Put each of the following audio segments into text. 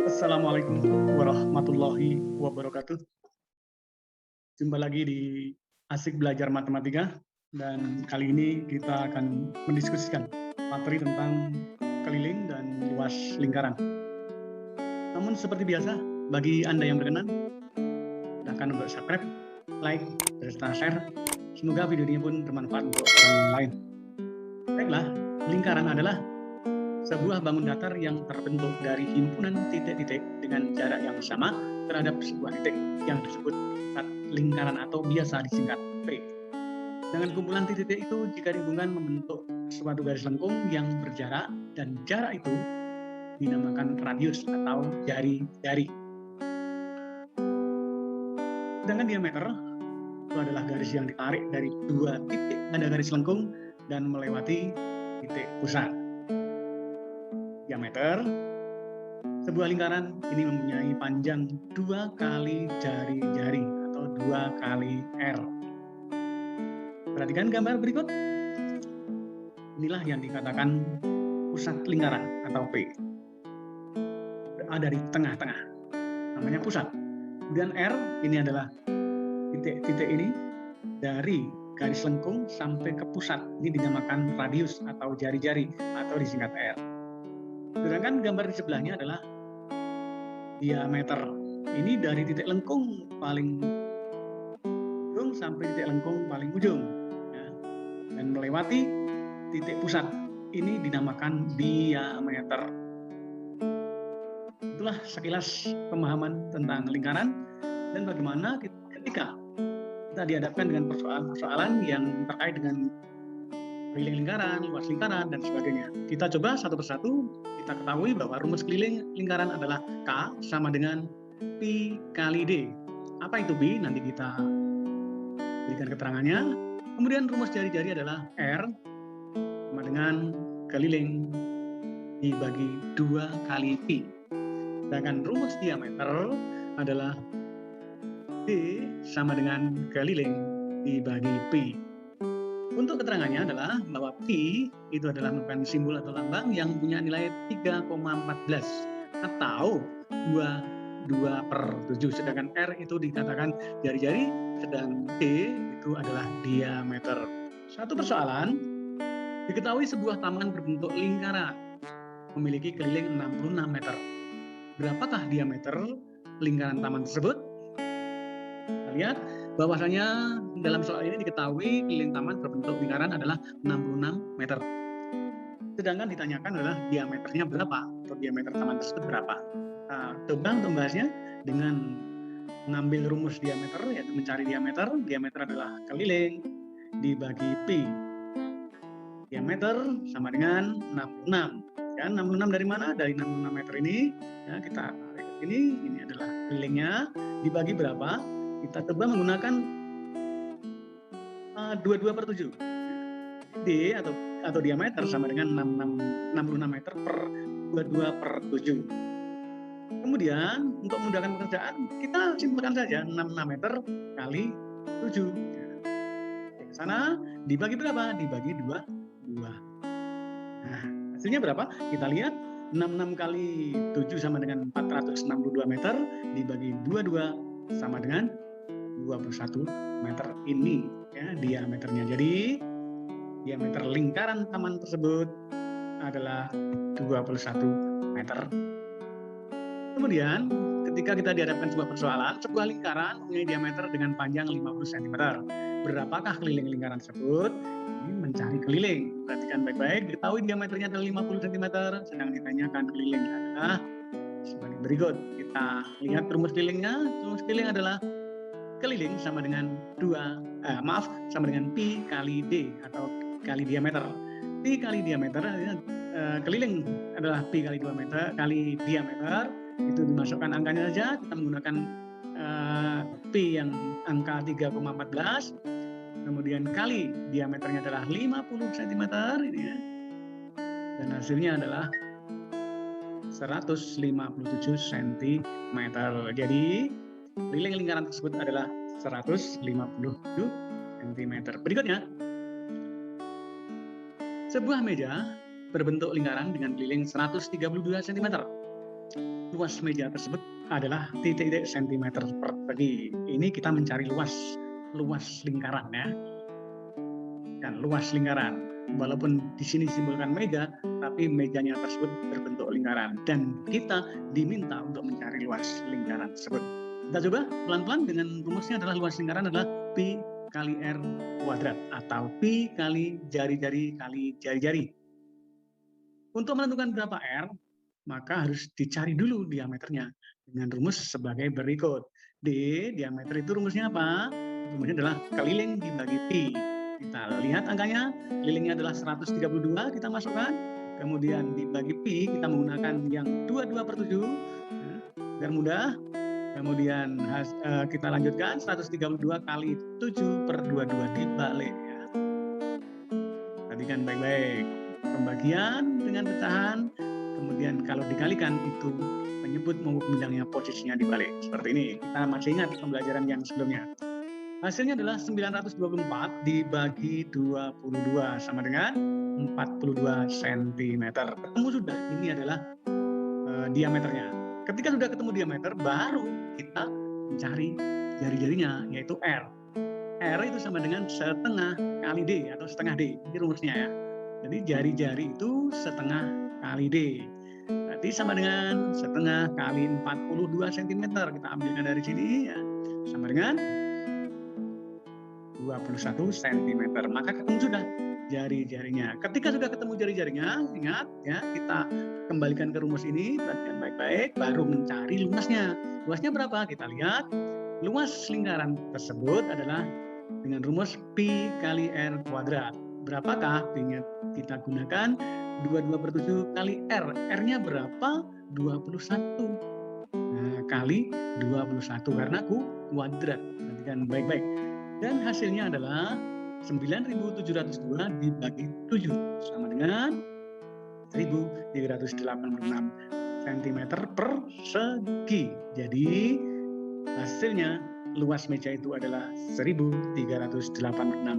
Assalamualaikum warahmatullahi wabarakatuh. Jumpa lagi di Asik Belajar Matematika, dan kali ini kita akan mendiskusikan materi tentang keliling dan luas lingkaran. Namun seperti biasa, bagi Anda yang berkenan, silakan untuk subscribe, like, serta share. Semoga video ini pun bermanfaat untuk orang lain. Baiklah, lingkaran adalah sebuah bangun datar yang terbentuk dari himpunan titik-titik dengan jarak yang sama terhadap sebuah titik yang disebut pusat lingkaran atau biasa disingkat P. Dengan kumpulan titik-titik itu jika dihubungkan membentuk suatu garis lengkung yang berjarak, dan jarak itu dinamakan radius atau jari-jari. Sedangkan diameter itu adalah garis yang ditarik dari dua titik pada garis lengkung dan melewati titik pusat. Diameter sebuah lingkaran ini mempunyai panjang 2 kali jari-jari atau 2 kali R. Perhatikan gambar berikut. Inilah yang dikatakan pusat lingkaran atau P. Ada di tengah-tengah, namanya pusat. Kemudian R ini adalah titik-titik ini dari garis lengkung sampai ke pusat. Ini dinamakan radius atau jari-jari atau disingkat R. Sedangkan gambar di sebelahnya adalah diameter. Ini dari titik lengkung paling ujung sampai titik lengkung paling ujung, ya, dan melewati titik pusat. Ini dinamakan diameter. Itulah sekilas pemahaman tentang lingkaran dan bagaimana ketika kita dihadapkan dengan persoalan-persoalan yang terkait dengan keliling lingkaran, luas lingkaran, dan sebagainya. Kita coba satu persatu. Kita ketahui bahwa rumus keliling lingkaran adalah K sama dengan Pi kali D. Apa itu Pi? Nanti kita berikan keterangannya. Kemudian rumus jari-jari adalah R sama dengan keliling dibagi 2 kali Pi. Sedangkan rumus diameter adalah D sama dengan keliling dibagi Pi. Untuk keterangannya adalah bahwa Pi itu adalah merupakan simbol atau lambang yang punya nilai 3,14 atau 2/7. Sedangkan R itu dikatakan jari-jari, sedang D itu adalah diameter. Satu persoalan, diketahui sebuah taman berbentuk lingkaran memiliki keliling 66 meter. Berapakah diameter lingkaran taman tersebut? Kita lihat bahwasanya dalam soal ini diketahui keliling taman berbentuk lingkaran adalah 66 meter. Sedangkan ditanyakan adalah diameternya berapa atau diameter taman tersebut berapa. Nah, coba untuk membahasnya dengan mengambil rumus diameter, yaitu mencari diameter. Diameter adalah keliling dibagi Pi. Diameter sama dengan 66. Ya, 66 dari mana? Dari 66 meter ini. Ya, kita tarik ke sini. Ini adalah kelilingnya. Dibagi berapa? Kita coba menggunakan 22/7. D atau diameter sama dengan 66 meter per 22/7. Kemudian untuk memudahkan pekerjaan, kita simpulkan saja 66 meter kali 7. Ke sana dibagi berapa? Dibagi 2. Nah, hasilnya berapa? Kita lihat 66 kali 7 sama dengan 462 meter, dibagi 22 sama dengan 21 meter. Ini ya diameternya. Jadi diameter lingkaran taman tersebut adalah 21 meter. Kemudian ketika kita dihadapkan sebuah persoalan, sebuah lingkaran mempunyai diameter dengan panjang 50 cm. Berapakah keliling lingkaran tersebut? Ini mencari keliling. Perhatikan baik-baik, diketahui diameternya adalah 50 cm, sedang ditanyakan keliling adalah sebagai berikut. Kita lihat rumus kelilingnya. Rumus keliling adalah keliling sama dengan sama dengan Pi kali D atau kali diameter. Pi kali diameter, keliling adalah Pi kali 2 meter kali diameter. Itu dimasukkan angkanya saja, kita menggunakan Pi yang angka 3,14, kemudian kali diameternya adalah 50 cm ini ya. Dan hasilnya adalah 157 cm. Jadi keliling lingkaran tersebut adalah 157 cm. Berikutnya, sebuah meja berbentuk lingkaran dengan keliling 132 cm. luas meja tersebut adalah titik-titik sentimeter persegi. Ini kita mencari luas lingkaran ya, dan luas lingkaran. Walaupun di sini simbolkan meja, tapi mejanya tersebut berbentuk lingkaran dan kita diminta untuk mencari luas lingkaran tersebut. Kita coba pelan-pelan dengan rumusnya adalah luas lingkaran adalah pi kali r kuadrat atau pi kali jari-jari kali jari-jari. Untuk menentukan berapa r, maka harus dicari dulu diameternya dengan rumus sebagai berikut. D, diameter itu rumusnya apa? Rumusnya adalah keliling dibagi pi. Kita lihat angkanya, kelilingnya adalah 132, kita masukkan. Kemudian dibagi pi, kita menggunakan yang 22/7, ya, biar mudah. Kemudian kita lanjutkan 132 kali 7/22 dibalik. Ya. Perhatikan baik-baik. Pembagian dengan pecahan, kemudian kalau dikalikan itu menyebut maupun bilangnya posisinya dibalik. Seperti ini, kita masih ingat pembelajaran yang sebelumnya. Hasilnya adalah 924 dibagi 22 sama dengan 42 cm. Ketemu sudah, ini adalah diameternya. Ketika sudah ketemu diameter, baru kita mencari jari-jarinya, yaitu R. R itu sama dengan setengah kali D atau setengah D. Ini rumusnya ya. Jadi jari-jari itu setengah kali D. Berarti sama dengan setengah kali 42 cm. Kita ambilkan dari sini ya. Sama dengan 21 cm. Maka ketemu sudah jari-jarinya. Ketika sudah ketemu jari-jarinya, ingat ya, kita kembalikan ke rumus ini, perhatikan baik-baik, baru mencari luasnya. Luasnya berapa? Kita lihat. Luas lingkaran tersebut adalah dengan rumus pi kali r kuadrat. Berapakah pi-nya? Kita gunakan 22/7 kali r. R-nya berapa? 21. Nah, kali 21 karena kuadrat. Perhatikan baik-baik. Dan hasilnya adalah 9.702 dibagi 7 sama dengan 1.386 cm persegi. Jadi hasilnya luas meja itu adalah 1.386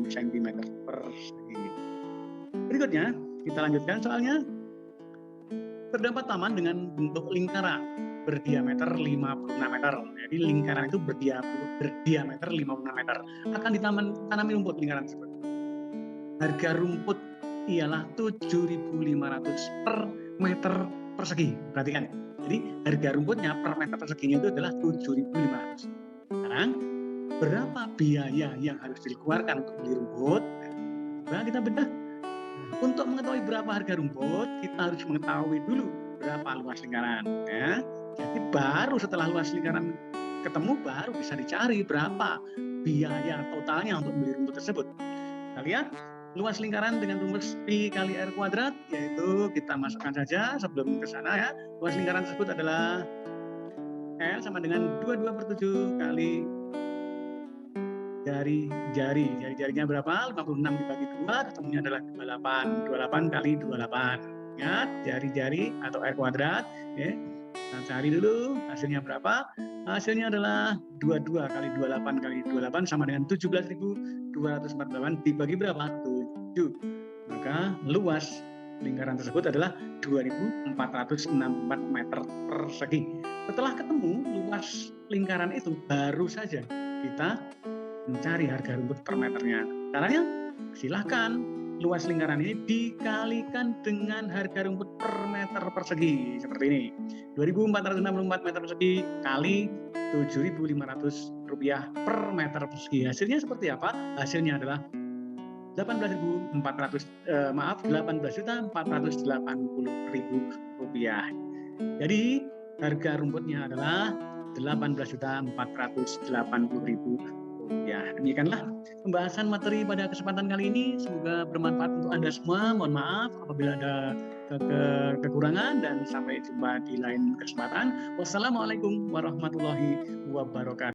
cm persegi. Berikutnya kita lanjutkan soalnya. Terdapat taman dengan bentuk lingkaran berdiameter 56 meter. Jadi lingkaran itu berdiameter 56 meter. Akan ditanami rumput lingkaran tersebut. Harga rumput ialah 7.500 per meter persegi. Perhatikan. Jadi harga rumputnya per meter perseginya itu adalah 7.500. Sekarang berapa biaya yang harus dikeluarkan untuk beli rumput? Nah, kita bedah. Untuk mengetahui berapa harga rumput, kita harus mengetahui dulu berapa luas lingkaran. Ya. Jadi baru setelah luas lingkaran ketemu, baru bisa dicari berapa biaya totalnya untuk beli rumput tersebut. Kita lihat luas lingkaran dengan rumus pi kali r kuadrat, yaitu kita masukkan saja sebelum ke sana ya. Luas lingkaran tersebut adalah L sama dengan 22/7 kali jari-jarinya berapa? 56 dibagi 2, ketemunya adalah 28 kali 28. Ingat, jari-jari atau R kuadrat. Ya. Kita cari dulu hasilnya berapa. Hasilnya adalah 22 kali 28 kali 28 sama dengan 17.248 dibagi berapa? 7. Maka luas lingkaran tersebut adalah 2.464 meter persegi. Setelah ketemu luas lingkaran itu, baru saja kita mencari harga rumput per meternya. Caranya silahkan luas lingkaran ini dikalikan dengan harga rumput per meter persegi seperti ini. 2.464 meter persegi kali 7.500 rupiah per meter persegi. Hasilnya seperti apa? Hasilnya adalah 18.480.000 rupiah. Jadi harga rumputnya adalah 18.480.000 rupiah. Demikianlah pembahasan materi pada kesempatan kali ini. Semoga bermanfaat untuk Anda semua. Mohon maaf apabila ada kekurangan dan sampai jumpa di lain kesempatan. Wassalamualaikum warahmatullahi wabarakatuh.